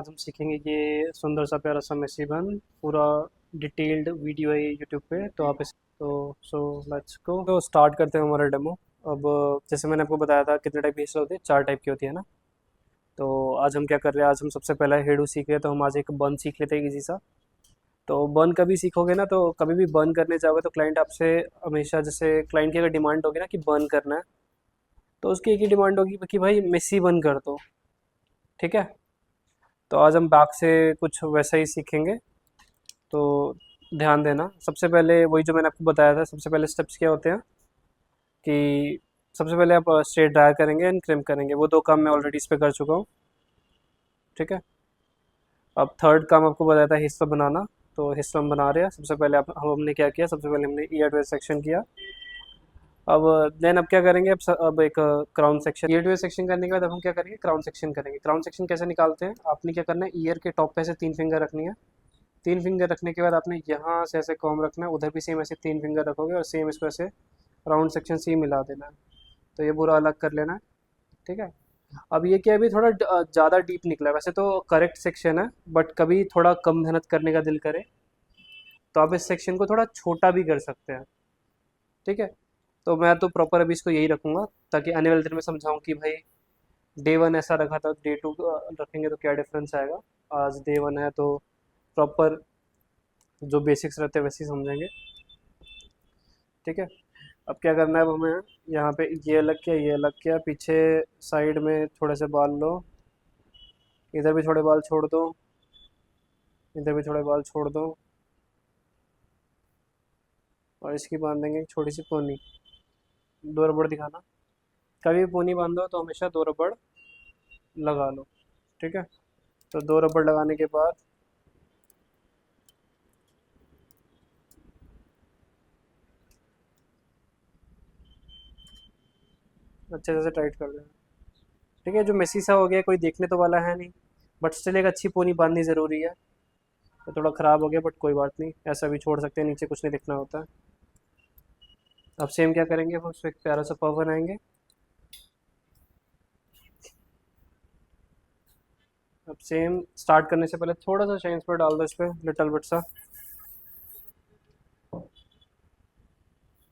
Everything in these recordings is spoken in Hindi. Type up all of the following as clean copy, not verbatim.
आज हम सीखेंगे ये सुंदर सा प्यारा सा मेसी बन पूरा डिटेल्ड वीडियो है यूट्यूब पे। तो आप इस तो सो लेट्स गो, तो स्टार्ट करते हैं हमारा डेमो। अब जैसे मैंने आपको बताया था कितने टाइप की हिस्सा होती है, 4 टाइप की होती है ना। तो आज हम क्या कर रहे हैं, आज हम सबसे पहला हेडू सीख रहे हैं, तो हम आज एक बन सीख लेते हैं इजी सा। तो बर्न कभी सीखोगे ना, तो कभी भी बर्न करने जाओगे तो क्लाइंट आपसे हमेशा, जैसे क्लाइंट की अगर डिमांड होगी ना कि बर्न करना है, तो उसकी एक ही डिमांड होगी कि भाई मेसी बर्न कर दो। ठीक है। तो आज हम बैक से कुछ वैसा ही सीखेंगे। तो ध्यान देना, सबसे पहले वही जो मैंने आपको बताया था, सबसे पहले स्टेप्स क्या होते हैं कि सबसे पहले आप स्ट्रेट ड्रायर करेंगे एंड क्रिम करेंगे। वो 2 काम मैं ऑलरेडी इस पे कर चुका हूँ। ठीक है। अब थर्ड काम आपको बताया था हिस्सा बनाना। तो हिस्सा हम बना रहे हैं। सबसे पहले हमने क्या किया, सबसे पहले हमने ईयर टू सेक्शन किया। अब देन अब क्या करेंगे, अब एक crown section, year two section करने के बाद अब हम क्या करेंगे, क्राउन सेक्शन करेंगे। क्राउन सेक्शन कैसे निकालते हैं, आपने क्या करना है, ईयर के टॉप पे से 3 फिंगर रखनी है। 3 फिंगर रखने के बाद आपने यहाँ से ऐसे कॉम रखना है, उधर भी सेम ऐसे 3 फिंगर रखोगे और सेम इसको ऐसे राउंड सेक्शन से ही मिला देना है। तो ये पूरा अलग कर लेना है। ठीक है। अब ये क्या है, अभी थोड़ा ज़्यादा डीप निकला है, वैसे तो करेक्ट सेक्शन है, बट कभी थोड़ा कम मेहनत करने का दिल करे तो आप इस सेक्शन को थोड़ा छोटा भी कर सकते हैं। ठीक है। तो मैं तो प्रॉपर अभी इसको यही रखूँगा, ताकि आने वाले दिन में समझाऊँ कि भाई डे 1 ऐसा रखा था, डे 2 रखेंगे तो क्या डिफरेंस आएगा। आज डे 1 है तो प्रॉपर जो बेसिक्स रहते हैं वैसे ही समझेंगे। ठीक है। अब क्या करना है, अब हमें यहाँ पे ये अलग किया, ये अलग किया, पीछे साइड में थोड़े से बाल लो, इधर भी थोड़े बाल छोड़ दो, इधर भी थोड़े बाल छोड़ दो, और इसकी बांध देंगे एक छोटी सी पोनी। 2 रबड़ दिखाना, कभी भी पोनी बांधो तो हमेशा 2 रबड़ लगा लो। ठीक है। तो 2 रबड़ लगाने के बाद अच्छे से टाइट कर देना। ठीक है। जो मेसी सा हो गया, कोई देखने तो वाला है नहीं, बट स्टिल एक अच्छी पोनी बांधनी ज़रूरी है। तो थोड़ा ख़राब हो गया बट कोई बात नहीं, ऐसा भी छोड़ सकते हैं, नीचे कुछ नहीं दिखना होता है। अब सेम क्या करेंगे, हम उसमें एक प्यारा सा पर्व बनाएंगे। अब सेम स्टार्ट करने से पहले थोड़ा सा शाइन स्पर डाल दो इस पर, लिटल बिट सा।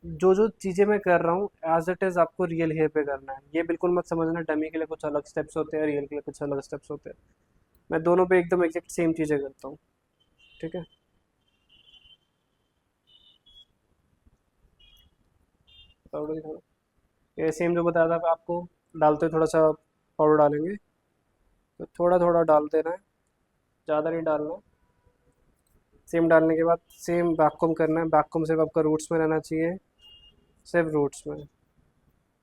जो जो चीज़ें मैं कर रहा हूँ एज इट इज़ आपको रियल हेयर पे करना है, ये बिल्कुल मत समझना डमी के लिए कुछ अलग स्टेप्स होते हैं, रियल के लिए कुछ अलग स्टेप्स होते हैं। मैं दोनों पे एकदम एग्जैक्ट सेम चीज़ें करता हूँ। ठीक है। पाउडर ये सेम जो बताया था आपको, डालते हुए थोड़ा सा पाउडर डालेंगे। तो थोड़ा थोड़ा डाल देना है, ज़्यादा नहीं डालना। सेम डालने के बाद सेम बैककॉम करना है। बैककॉम सिर्फ आपका रूट्स में रहना चाहिए, सिर्फ रूट्स में।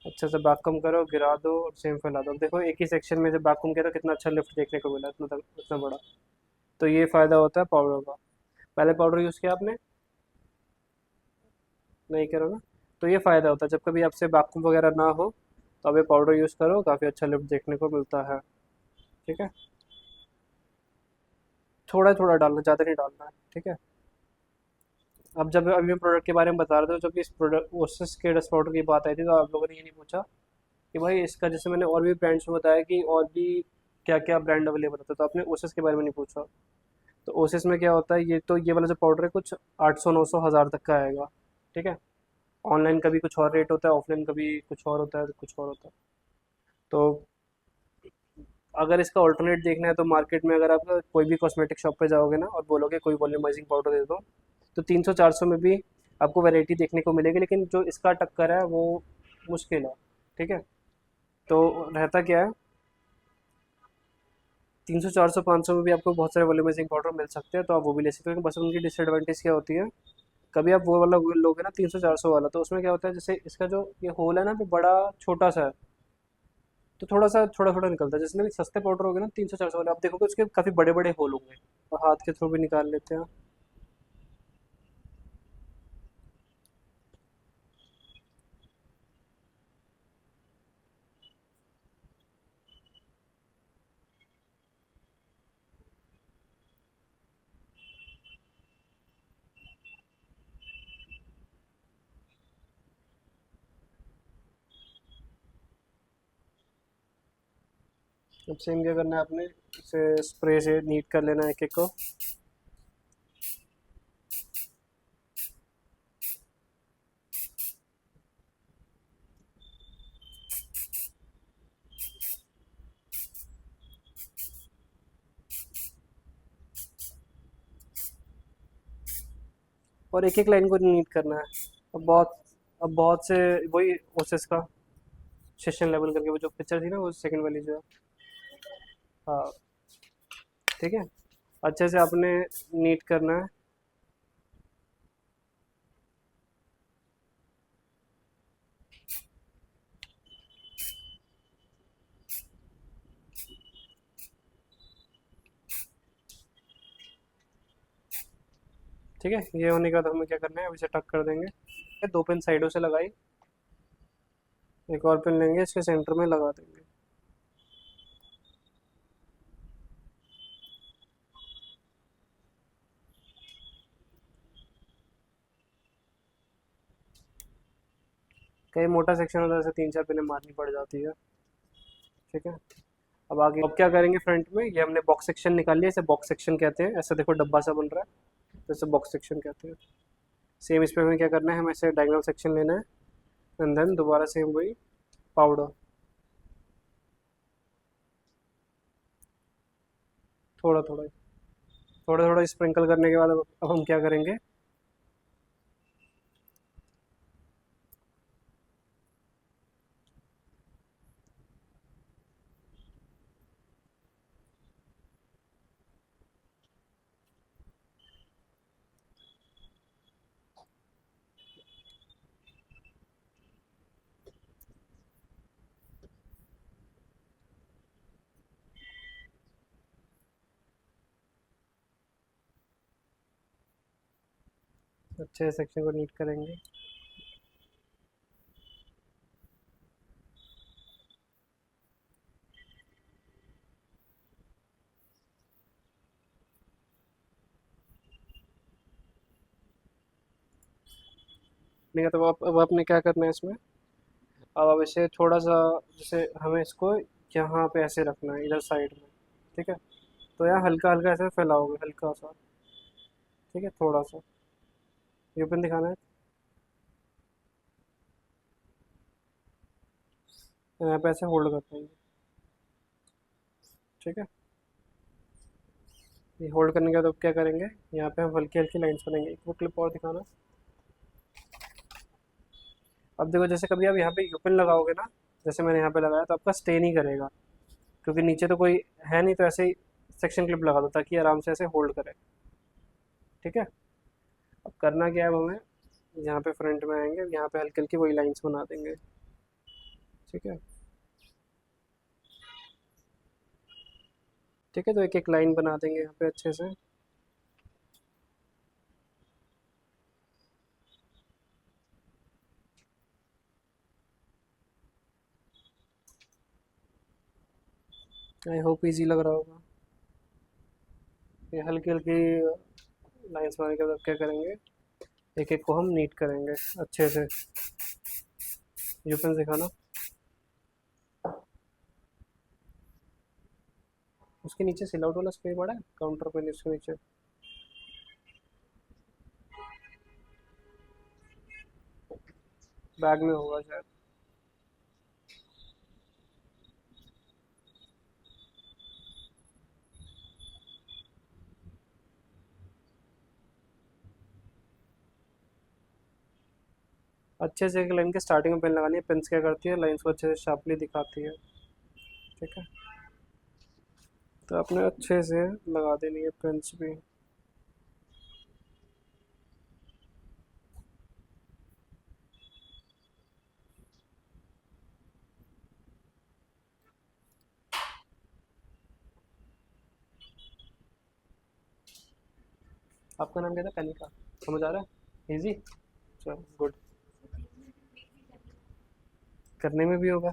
अच्छे से बैककॉम करो, गिरा दो और सेम फैला दो। देखो एक ही सेक्शन में जब बैककॉम किया तो कितना अच्छा लिफ्ट देखने को मिला, इतना बड़ा। तो ये फ़ायदा होता है पाउडर का। पहले पाउडर यूज़ किया आपने, नहीं करो ना। तो ये फ़ायदा होता है जब कभी आपसे बैककॉम वगैरह ना हो, तो आप ये पाउडर यूज़ करो, काफ़ी अच्छा लिफ्ट देखने को मिलता है। ठीक है। थोड़ा थोड़ा डालना, ज़्यादा नहीं डालना है। ठीक है। अब जब अभी मैं प्रोडक्ट के बारे में बता रहा था, जब इस प्रोडक्ट ओसिस के डस्ट पाउडर की बात आई थी, तो आप लोगों ने ये नहीं पूछा कि भाई इसका, जैसे मैंने और भी ब्रांड्स में बताया कि और भी क्या क्या ब्रांड अवेलेबल होता है, तो आपने ओसिस के बारे में नहीं पूछा। तो ओसिस में क्या होता है, ये तो ये वाला जो पाउडर है कुछ 800 900 हज़ार तक का आएगा। ठीक है। ऑनलाइन कभी कुछ और रेट होता है, ऑफलाइन कभी कुछ और होता है, कुछ और होता है। तो अगर इसका ऑल्टरनेट देखना है तो मार्केट में अगर आप कोई भी कॉस्मेटिक शॉप पे जाओगे ना और बोलोगे कोई वॉल्यूमाइजिंग पाउडर दे दो, तो 300 400 में भी आपको वैरायटी देखने को मिलेगी, लेकिन जो इसका टक्कर है वो मुश्किल है। ठीक है। तो रहता क्या है, 300 400 500 में भी आपको बहुत सारे वॉल्यूमाइजिंग पाउडर मिल सकते हैं, तो आप वो भी ले सकते हो। बस उनकी डिसएडवांटेज क्या होती है, कभी आप वो वाला लोगे ना 300 400 वाला, तो उसमें क्या होता है, जैसे इसका जो ये होल है ना, वो बड़ा छोटा सा है, तो थोड़ा सा थोड़ा थोड़ा निकलता है। जैसे भी सस्ते पाउडर हो गए ना 300 400 वाले, आप देखोगे उसके काफ़ी बड़े बड़े होल होंगे, और हाथ के थ्रू भी निकाल लेते हैं। अब सेम क्या करना है आपने, इसे स्प्रे से नीट कर लेना एक एक को। और एक एक लाइन को नीट करना है। अब बहुत अब बहुत से वही ओसेस का सेशन लेवल करके वो जो पिक्चर थी ना, वो सेकंड वाली जो है। हाँ, ठीक है, अच्छे से आपने नीट करना है। ठीक है, ये होने के बाद हमें क्या करना है, अब इसे टक कर देंगे। ये दो पेन साइडों से लगाई, एक और पेन लेंगे, इसके सेंटर में लगा देंगे। कहीं मोटा सेक्शन होता है, जैसे तीन चार पेनें मारनी पड़ जाती है। ठीक है, अब आगे अब क्या करेंगे, फ्रंट में ये हमने बॉक्स सेक्शन निकाल लिया, इसे बॉक्स सेक्शन कहते हैं। ऐसा देखो डब्बा सा बन रहा है, तो इसे बॉक्स सेक्शन कहते हैं। सेम इस पे हमें क्या करना है, हमें ऐसे डायगोनल सेक्शन लेना है, एंड देन दोबारा सेम वही पाउडर, थोड़ा थोड़ा थोड़ा थोड़ा स्प्रिंकल करने के बाद अब हम क्या करेंगे, अच्छे सेक्शन को नीट करेंगे। नहीं तो अब आपने क्या करना है इसमें, अब इसे थोड़ा सा, जैसे हमें इसको यहाँ पे ऐसे रखना है, इधर साइड में। ठीक है, तो यहाँ हल्का हल्का ऐसे फैलाओगे, हल्का सा। ठीक है, थोड़ा सा ये पेन दिखाना है, यहाँ पे ऐसे होल्ड कर पाएंगे। ठीक है, ये होल्ड करने के बाद अब क्या करेंगे, यहाँ पे हम हल्की हल्की लाइंस बनाएंगे। एक वो क्लिप और दिखाना। अब देखो, जैसे कभी आप यहाँ पे यूपिन लगाओगे ना, जैसे मैंने यहाँ पे लगाया, तो आपका स्टे नहीं करेगा, क्योंकि नीचे तो कोई है नहीं, तो ऐसे ही सेक्शन क्लिप लगा दो ताकि आराम से ऐसे होल्ड करे। ठीक है, अब करना क्या है, अब हमें यहाँ पे फ्रंट में आएंगे, यहाँ पे हल्की हल्की वही लाइंस बना देंगे। ठीक है, ठीक है, तो एक एक लाइन बना देंगे यहाँ पे अच्छे से। आई होप इजी लग रहा होगा। ये हल्की हल्की लाइंस बनाने के बाद क्या करेंगे, एक एक को हम नीट करेंगे अच्छे से। यूपिन दिखाना। उसके नीचे सिल आउट वाला स्प्रे पड़ा है काउंटर पे, उसके नीचे। बैग में होगा शायद। अच्छे से एक लाइन के स्टार्टिंग में पेन लगानी है। पेन्स क्या करती है, लाइंस को अच्छे से शार्पली दिखाती है। ठीक है, तो आपने अच्छे से लगा देनी है पेन्स भी। आपका नाम क्या था, कनिका? समझ आ रहा है, इजी। चलो गुड। करने में भी होगा।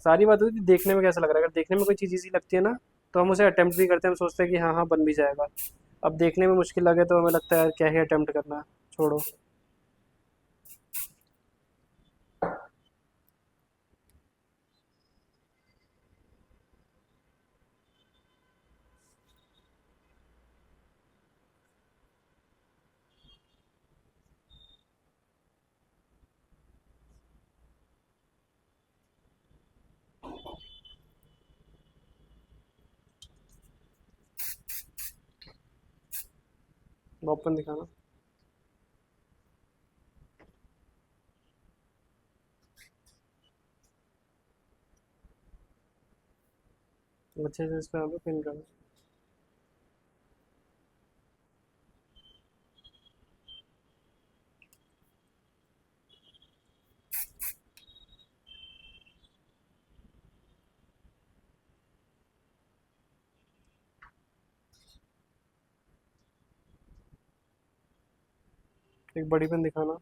सारी बात होती है देखने में कैसा लग रहा है। अगर देखने में कोई चीज़ इजी लगती है ना, तो हम उसे अटेम्प्ट भी करते हैं, हम सोचते हैं कि हाँ हाँ बन भी जाएगा। अब देखने में मुश्किल लगे तो हमें लगता है यार क्या ही अटेम्प्ट करना, छोड़ो। ओपन दिखाना। अच्छे से इस पे यहाँ पे पिन करना। एक बड़ी पिन दिखाना।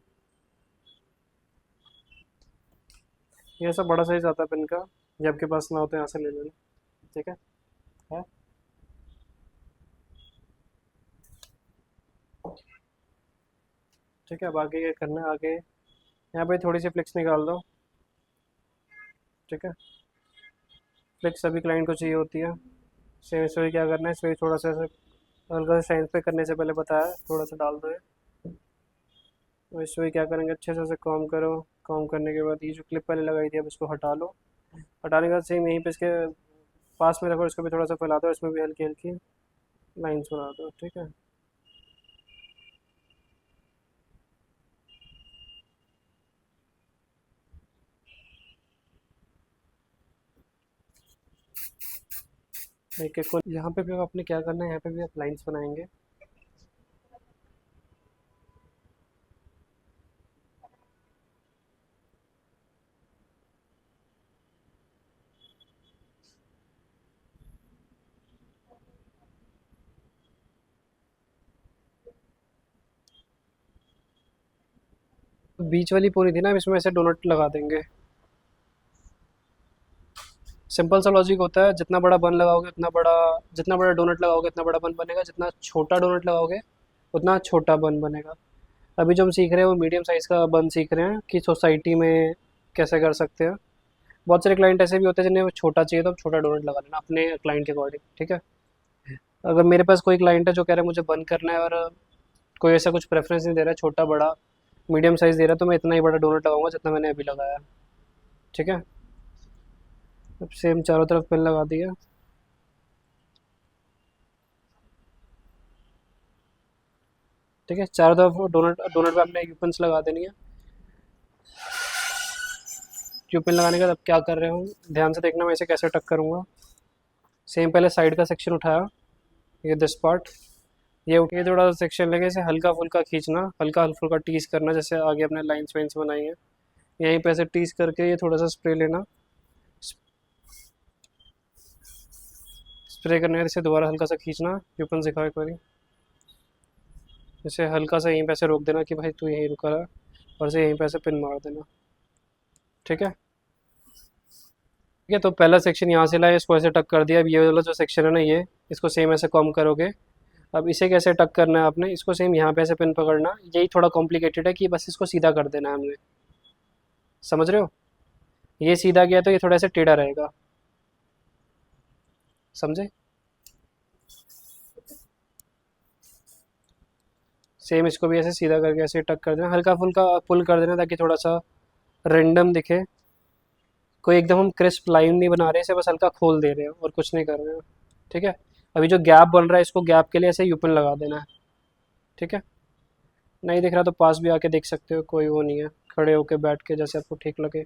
ये सब बड़ा साइज आता है पिन का, ये आपके पास ना हो तो यहाँ से ले लेना। ठीक है। ठीक है, अब आगे क्या करना है, आगे यहाँ पे थोड़ी सी फ्लिक्स निकाल दो। ठीक है, फ्लिक्स सभी क्लाइंट को चाहिए होती है। सेम इसमें क्या करना है, इसमें थोड़ा सा ऐसे हल्का सा शाइन पे करने से पहले बताया, थोड़ा सा डाल दो ये। और इसमें क्या करेंगे, अच्छे से ऐसे कॉम करो। कॉम करने के बाद ये जो क्लिप पहले लगाई थी अब इसको हटा लो। हटाने के बाद सेम यहीं पे इसके पास में रखो, इसको भी थोड़ा सा फैला दो, इसमें भी हल्की हल्की लाइन्स बना दो। ठीक है, एक एक को यहाँ पे भी आपने क्या करना है, यहाँ पे भी आप लाइन्स बनाएंगे। बीच वाली पूरी थी ना, अब इसमें ऐसे डोनट लगा देंगे। सिंपल सा लॉजिक होता है, जितना बड़ा बन लगाओगे उतना बड़ा, जितना बड़ा डोनट लगाओगे उतना बड़ा बन बनेगा, जितना छोटा डोनट लगाओगे उतना छोटा बन बनेगा। अभी जो हम सीख रहे हैं वो मीडियम साइज़ का बन सीख रहे हैं कि सोसाइटी में कैसे कर सकते हैं। बहुत सारे क्लाइंट ऐसे भी होते हैं जिन्हें वो छोटा चाहिए तो छोटा डोनट लगा लेना अपने क्लाइंट के अकॉर्डिंग। ठीक है, अगर मेरे पास कोई क्लाइंट है जो कह रहा है मुझे बंद करना है और कोई ऐसा कुछ प्रेफरेंस नहीं दे रहा है, छोटा बड़ा मीडियम साइज़ दे रहा है, तो मैं इतना ही बड़ा डोनट लगाऊंगा जितना मैंने अभी लगाया। ठीक है, अब सेम चारों तरफ पेन लगा दिया। ठीक है, चारों तरफ डोनट डोनट पे आपने यूपन्स लगा देनी है। यूपिन लगाने के बाद अब क्या कर रहे हो, ध्यान से देखना मैं इसे कैसे टक करूँगा। सेम पहले साइड का सेक्शन उठाया, ये दिस पार्ट, ये उठे थोड़ा सा सेक्शन लेके इसे हल्का फुल्का खींचना, हल्का फुल्का टीस करना, जैसे आगे अपने लाइन्स वाइन्स बनाई हैं। यहीं पे ऐसे टीस करके ये थोड़ा सा स्प्रे लेना। स्प्रे करने के बाद इसे दोबारा हल्का सा खींचना। यूपन सिखाओ एक बारी। इसे हल्का सा यहीं पे ऐसे रोक देना कि भाई तू यहीं रुका रहा, और इसे यहीं पे ऐसे पिन मार देना। ठीक है। ठीक है, तो पहला सेक्शन यहाँ से लाए, इसको ऐसे टक कर दिया। अब ये वाला जो सेक्शन है ना, ये इसको सेम ऐसे कॉम करोगे। अब इसे कैसे टक करना है आपने, इसको सेम यहाँ पे ऐसे पिन पकड़ना। यही थोड़ा कॉम्प्लिकेटेड है कि बस इसको सीधा कर देना है हमने, समझ रहे हो। ये सीधा गया तो ये थोड़ा सा टेढ़ा रहेगा, समझे। सेम इसको भी ऐसे सीधा करके ऐसे टक कर देना, हल्का फुल्का पुल कर देना ताकि थोड़ा सा रेंडम दिखे। कोई एकदम हम क्रिस्प लाइन नहीं बना रहे, इसे बस हल्का खोल दे रहे हैं और कुछ नहीं कर रहे हैं। ठीक है, अभी जो गैप बन रहा है इसको गैप के लिए ऐसे यूपिन लगा देना है। ठीक है, नहीं दिख रहा तो पास भी आके देख सकते हो, कोई वो नहीं है, खड़े होके बैठ के जैसे आपको ठीक लगे।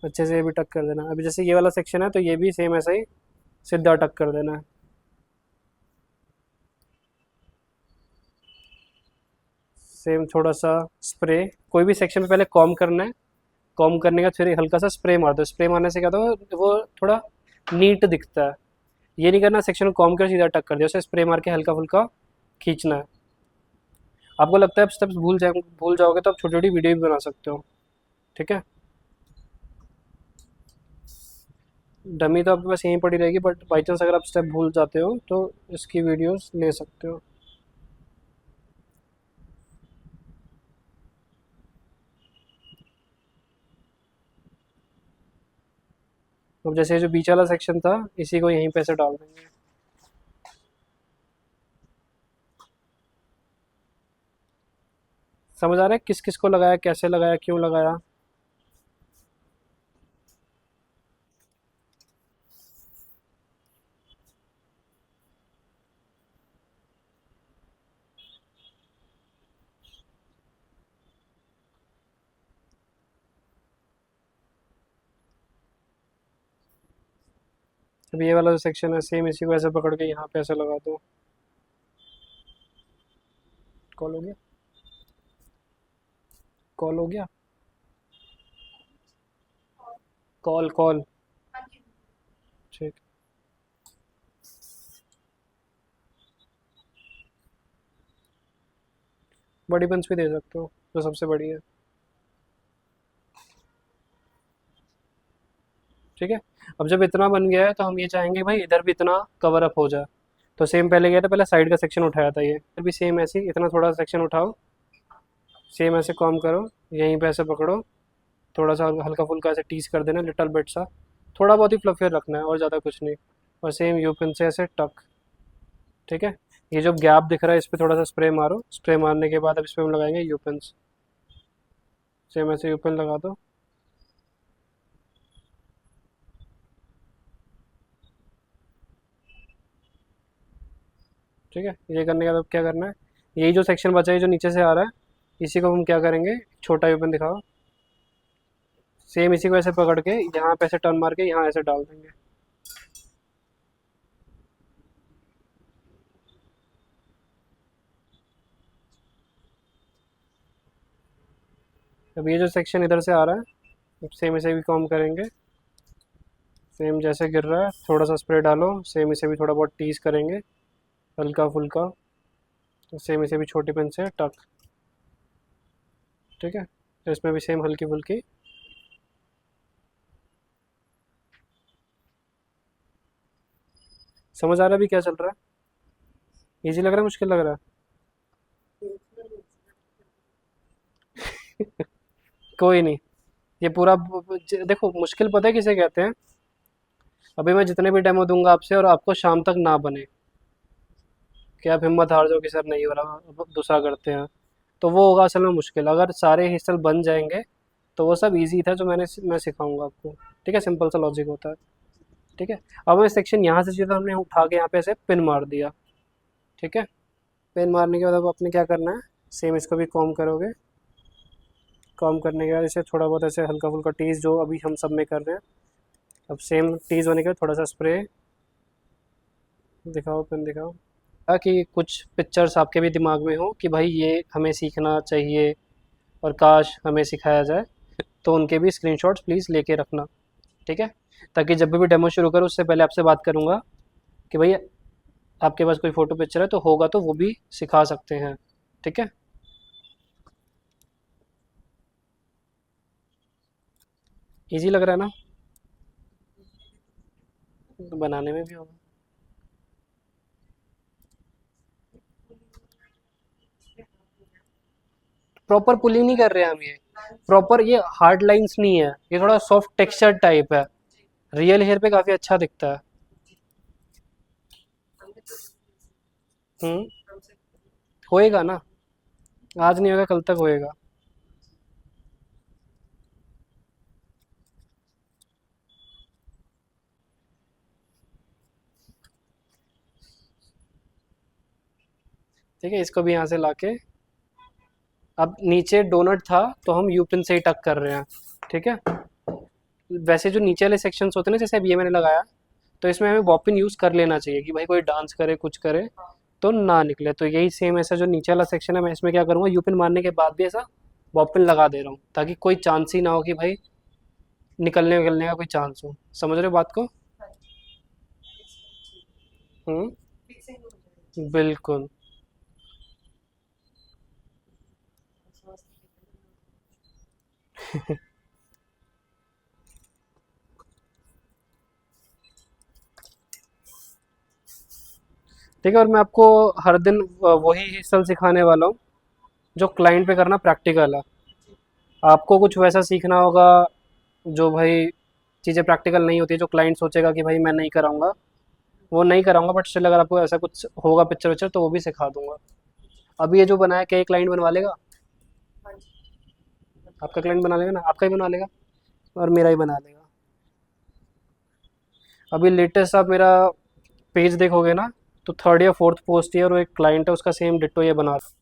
अच्छे से ये भी टक कर देना। अभी जैसे ये वाला सेक्शन है तो ये भी सेम ऐसा ही सीधा टक कर देना है। सेम थोड़ा सा स्प्रे, कोई भी सेक्शन में पहले कॉम करना है। कॉम करने का फिर हल्का सा स्प्रे मार दो। स्प्रे मारने से क्या होता है, वो थोड़ा नीट दिखता है। ये नहीं करना सेक्शन को कॉम कर सीधा टक कर दिया, उसे स्प्रे मार के हल्का फुल्का खींचना है। आपको लगता है आप स्टेप्स भूल जाओगे तो आप छोटी छोटी वीडियो भी बना सकते हो। ठीक है, डमी तो आपके पास यहीं पड़ी रहेगी, बट बाई चांस अगर आप स्टेप भूल जाते हो तो इसकी वीडियोस ले सकते हो। अब जैसे जो बीच वाला सेक्शन था इसी को यहीं पे से डाल देंगे। समझ आ रहा है किस किस को लगाया, कैसे लगाया, क्यों लगाया। अब ये वाला जो सेक्शन है सेम इसी को ऐसे पकड़ के यहाँ पे ऐसे लगा दो। कॉल हो गया, कॉल हो गया, कॉल कॉल। ठीक। बड़ी पंच भी दे सकते हो जो सबसे बड़ी है। ठीक है। अब जब इतना बन गया है तो हम ये चाहेंगे भाई इधर भी इतना कवर अप हो जाए। तो सेम पहले गया था, पहले साइड का सेक्शन उठाया था, ये फिर भी सेम ऐसे ही इतना थोड़ा सेक्शन उठाओ, सेम ऐसे कॉम करो, यहीं पे ऐसे पकड़ो, थोड़ा सा हल्का फुल्का ऐसे टीज कर देना, लिटल बिट सा, थोड़ा बहुत ही फ्लफियर रखना है और ज़्यादा कुछ नहीं। और सेम यू पिन से ऐसे टक। ठीक है। ये जो गैप दिख रहा है इस पर थोड़ा सा स्प्रे मारो, स्प्रे मारने के बाद अब इस पर हम लगाएंगे यू पिन्स। सेम ऐसे यू पिन लगा दो। ठीक है। ये करने के बाद अब क्या करना है, यही जो सेक्शन बचा है जो नीचे से आ रहा है, इसी को हम क्या करेंगे, छोटा यू पिन दिखाओ, सेम इसी को ऐसे पकड़ के यहाँ पे ऐसे टर्न मार के यहाँ ऐसे डाल देंगे। अब ये जो सेक्शन इधर से आ रहा है सेम इसे भी कॉम करेंगे, सेम जैसे गिर रहा है थोड़ा सा स्प्रे डालो, सेम इसे भी थोड़ा बहुत टीज करेंगे हल्का फुल्का, तो सेम इसे भी छोटी पेन से टक। ठीक है। तो इसमें भी सेम हल्की फुल्की। समझ आ रहा है भी क्या चल रहा है, इजी लग रहा है मुश्किल लग रहा है? कोई नहीं। ये पूरा देखो मुश्किल पता है किसे कहते हैं, अभी मैं जितने भी डेमो दूंगा आपसे और आपको शाम तक ना बने कि आप हिम्मत हार जाओ कि सर नहीं हो रहा अब दूसरा करते हैं, तो वो होगा असल में मुश्किल। अगर सारे हिस्से बन जाएंगे तो वो सब इजी था जो मैं सिखाऊंगा आपको। ठीक है, सिंपल सा लॉजिक होता है। ठीक है। अब हमें सेक्शन यहाँ से सीधा हमने उठा के यहाँ पे ऐसे पिन मार दिया। ठीक है। पिन मारने के बाद अब अपने क्या करना है, सेम इसको भी कॉम करोगे, कॉम करने के बाद इसे थोड़ा बहुत ऐसे हल्का फुल्का टीज जो अभी हम सब में कर रहे हैं, अब सेम टीज होने के बाद थोड़ा सा स्प्रे दिखाओ, पेन दिखाओ, ताकि कुछ पिक्चर्स आपके भी दिमाग में हो कि भाई ये हमें सीखना चाहिए और काश हमें सिखाया जाए, तो उनके भी स्क्रीनशॉट्स प्लीज़ लेके रखना। ठीक है। ताकि जब भी डेमो शुरू करूँ उससे पहले आपसे बात करूँगा कि भाई आपके पास कोई फ़ोटो पिक्चर है तो होगा तो वो भी सिखा सकते हैं। ठीक है। इजी लग रहा है ना, तो बनाने में भी होगा। प्रॉपर पुलिंग नहीं कर रहे हैं हम, ये प्रॉपर ये हार्ड लाइंस नहीं है, ये थोड़ा सॉफ्ट टेक्सचर टाइप है, रियल हेयर पे काफ़ी अच्छा दिखता है। हम्म। होएगा ना, आज नहीं होगा कल तक होएगा। ठीक है। इसको भी यहाँ से लाके अब नीचे डोनट था तो हम यू पिन से ही टक कर रहे हैं। ठीक है। वैसे जो नीचे वाले सेक्शंस होते हैं ना, जैसे अब ये मैंने लगाया, तो इसमें हमें बॉपिन यूज़ कर लेना चाहिए कि भाई कोई डांस करे कुछ करे तो ना निकले। तो यही सेम ऐसा जो नीचे वाला सेक्शन है मैं इसमें क्या करूँगा, यू पिन मारने के बाद भी ऐसा बॉपिन लगा दे रहा हूँ ताकि कोई चांस ही ना हो कि भाई निकलने निकलने का कोई चांस हो। समझ रहे हो बात को? हम्म। बिल्कुल। ठीक है। और मैं आपको हर दिन वही हिस्सा सिखाने वाला हूँ जो क्लाइंट पे करना प्रैक्टिकल है। आपको कुछ वैसा सीखना होगा जो भाई चीज़ें प्रैक्टिकल नहीं होती, जो क्लाइंट सोचेगा कि भाई मैं नहीं कराऊंगा, वो नहीं कराऊंगा, बट स्टिल अगर आपको ऐसा कुछ होगा पिक्चर विक्चर तो वो भी सिखा दूंगा। अभी ये जो बनाया क्या, एक क्लाइंट बनवा लेगा? आपका क्लाइंट बना लेगा ना, आपका ही बना लेगा और मेरा ही बना लेगा। अभी लेटेस्ट आप मेरा पेज देखोगे ना, तो थर्ड या फोर्थ पोस्ट ही है और वो एक क्लाइंट है उसका सेम डिट्टो ये बना रहा है।